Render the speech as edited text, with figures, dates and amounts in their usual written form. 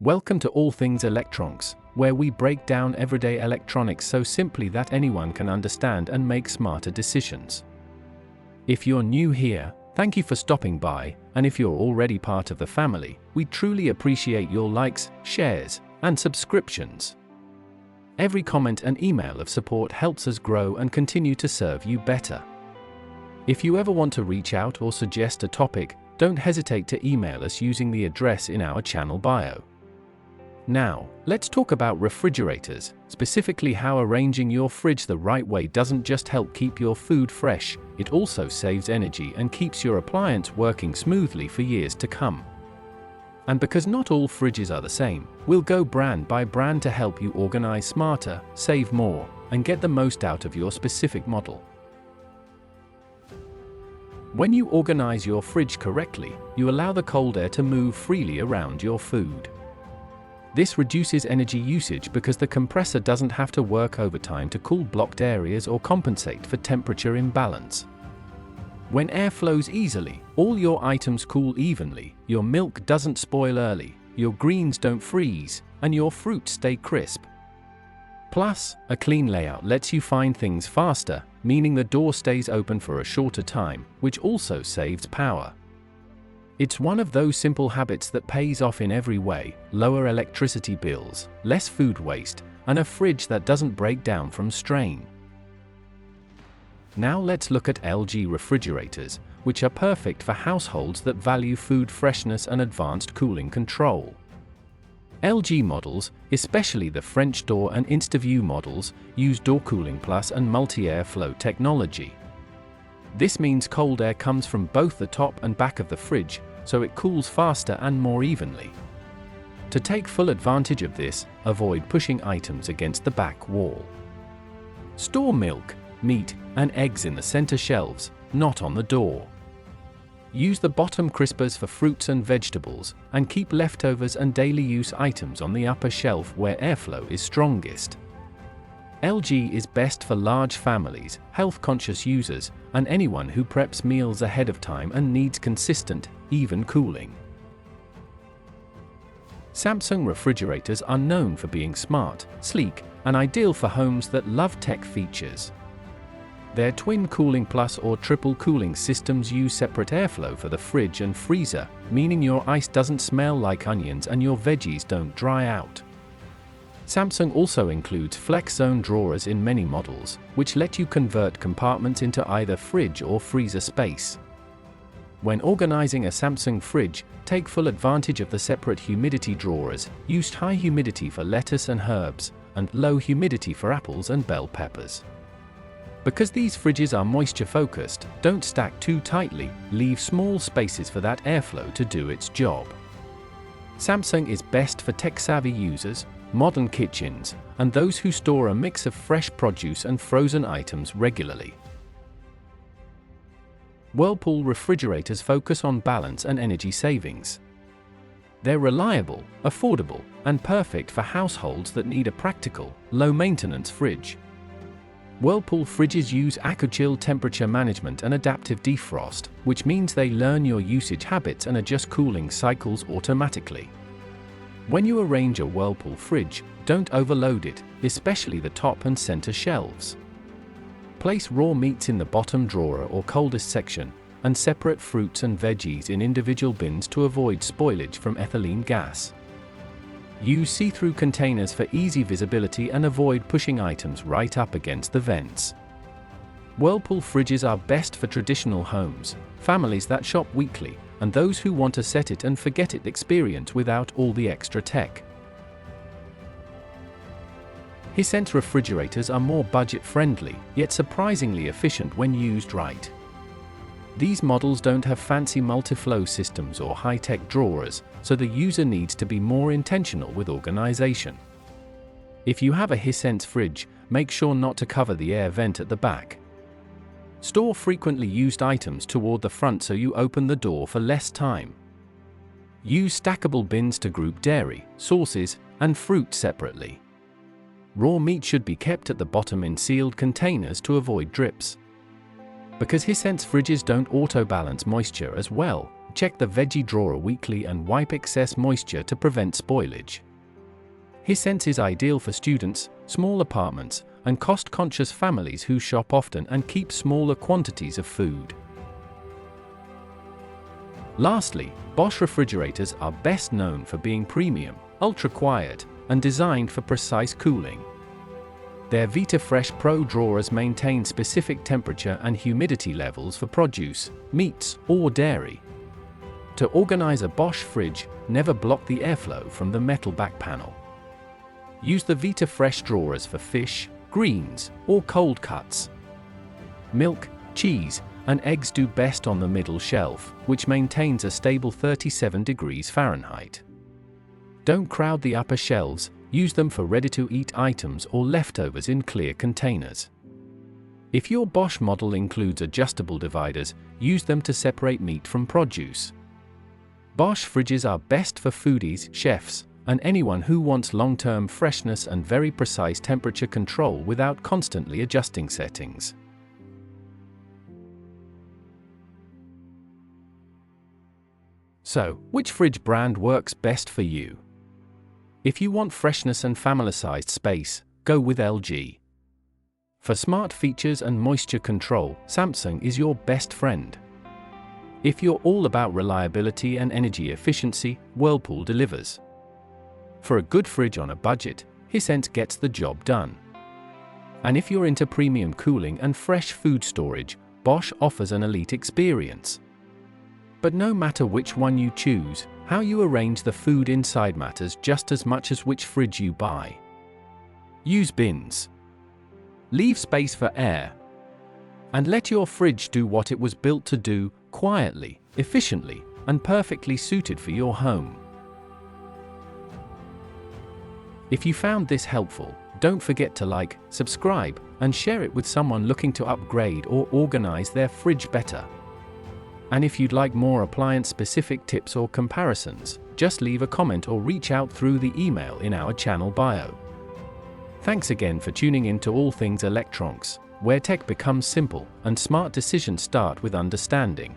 Welcome to All Things Electronx, where we break down everyday electronics so simply that anyone can understand and make smarter decisions. If you're new here, thank you for stopping by, and if you're already part of the family, we truly appreciate your likes, shares, and subscriptions. Every comment and email of support helps us grow and continue to serve you better. If you ever want to reach out or suggest a topic, don't hesitate to email us using the address in our channel bio. Now, let's talk about refrigerators, specifically how arranging your fridge the right way doesn't just help keep your food fresh, it also saves energy and keeps your appliance working smoothly for years to come. And because not all fridges are the same, we'll go brand by brand to help you organize smarter, save more, and get the most out of your specific model. When you organize your fridge correctly, you allow the cold air to move freely around your food. This reduces energy usage because the compressor doesn't have to work overtime to cool blocked areas or compensate for temperature imbalance. When air flows easily, all your items cool evenly, your milk doesn't spoil early, your greens don't freeze, and your fruits stay crisp. Plus, a clean layout lets you find things faster, meaning the door stays open for a shorter time, which also saves power. It's one of those simple habits that pays off in every way: lower electricity bills, less food waste, and a fridge that doesn't break down from strain. Now let's look at LG refrigerators, which are perfect for households that value food freshness and advanced cooling control. LG models, especially the French door and InstaView models, use DoorCooling Plus and multi-air flow technology. This means cold air comes from both the top and back of the fridge, so it cools faster and more evenly. To take full advantage of this, avoid pushing items against the back wall. Store milk, meat, and eggs in the center shelves, not on the door. Use the bottom crispers for fruits and vegetables, and keep leftovers and daily use items on the upper shelf where airflow is strongest. LG is best for large families, health-conscious users, and anyone who preps meals ahead of time and needs consistent, even cooling. Samsung refrigerators are known for being smart, sleek, and ideal for homes that love tech features. Their twin cooling plus or triple cooling systems use separate airflow for the fridge and freezer, meaning your ice doesn't smell like onions and your veggies don't dry out. Samsung also includes Flex Zone drawers in many models, which let you convert compartments into either fridge or freezer space. When organizing a Samsung fridge, take full advantage of the separate humidity drawers, use high humidity for lettuce and herbs, and low humidity for apples and bell peppers. Because these fridges are moisture-focused, don't stack too tightly, leave small spaces for that airflow to do its job. Samsung is best for tech-savvy users, modern kitchens, and those who store a mix of fresh produce and frozen items regularly. Whirlpool refrigerators focus on balance and energy savings. They're reliable, affordable, and perfect for households that need a practical, low-maintenance fridge. Whirlpool fridges use AquaChill temperature management and adaptive defrost, which means they learn your usage habits and adjust cooling cycles automatically. When you arrange a Whirlpool fridge, don't overload it, especially the top and center shelves. Place raw meats in the bottom drawer or coldest section, and separate fruits and veggies in individual bins to avoid spoilage from ethylene gas. Use see-through containers for easy visibility and avoid pushing items right up against the vents. Whirlpool fridges are best for traditional homes, families that shop weekly, and those who want a set-it-and-forget-it experience without all the extra tech. Hisense refrigerators are more budget-friendly, yet surprisingly efficient when used right. These models don't have fancy multi-flow systems or high-tech drawers, so the user needs to be more intentional with organization. If you have a Hisense fridge, make sure not to cover the air vent at the back. Store frequently used items toward the front so you open the door for less time. Use stackable bins to group dairy, sauces, and fruit separately. Raw meat should be kept at the bottom in sealed containers to avoid drips. Because Hisense fridges don't auto-balance moisture as well, Check the veggie drawer weekly and wipe excess moisture to prevent spoilage. Hisense is ideal for students, small apartments, and cost-conscious families who shop often and keep smaller quantities of food. Lastly, Bosch refrigerators are best known for being premium, ultra-quiet, and designed for precise cooling. Their VitaFresh Pro drawers maintain specific temperature and humidity levels for produce, meats, or dairy. To organize a Bosch fridge, never block the airflow from the metal back panel. Use the VitaFresh drawers for fish, greens, or cold cuts. Milk, cheese, and eggs do best on the middle shelf, which maintains a stable 37 degrees Fahrenheit. Don't crowd the upper shelves, use them for ready-to-eat items or leftovers in clear containers. If your Bosch model includes adjustable dividers, use them to separate meat from produce. Bosch fridges are best for foodies, chefs, and anyone who wants long-term freshness and very precise temperature control without constantly adjusting settings. So, which fridge brand works best for you? If you want freshness and family-sized space, go with LG. For smart features and moisture control, Samsung is your best friend. If you're all about reliability and energy efficiency, Whirlpool delivers. For a good fridge on a budget, Hisense gets the job done. And if you're into premium cooling and fresh food storage, Bosch offers an elite experience. But no matter which one you choose, how you arrange the food inside matters just as much as which fridge you buy. Use bins. Leave space for air. And let your fridge do what it was built to do, quietly, efficiently, and perfectly suited for your home. If you found this helpful, don't forget to like, subscribe, and share it with someone looking to upgrade or organize their fridge better. And if you'd like more appliance-specific tips or comparisons, just leave a comment or reach out through the email in our channel bio. Thanks again for tuning in to All Things Electronx, where tech becomes simple and smart decisions start with understanding.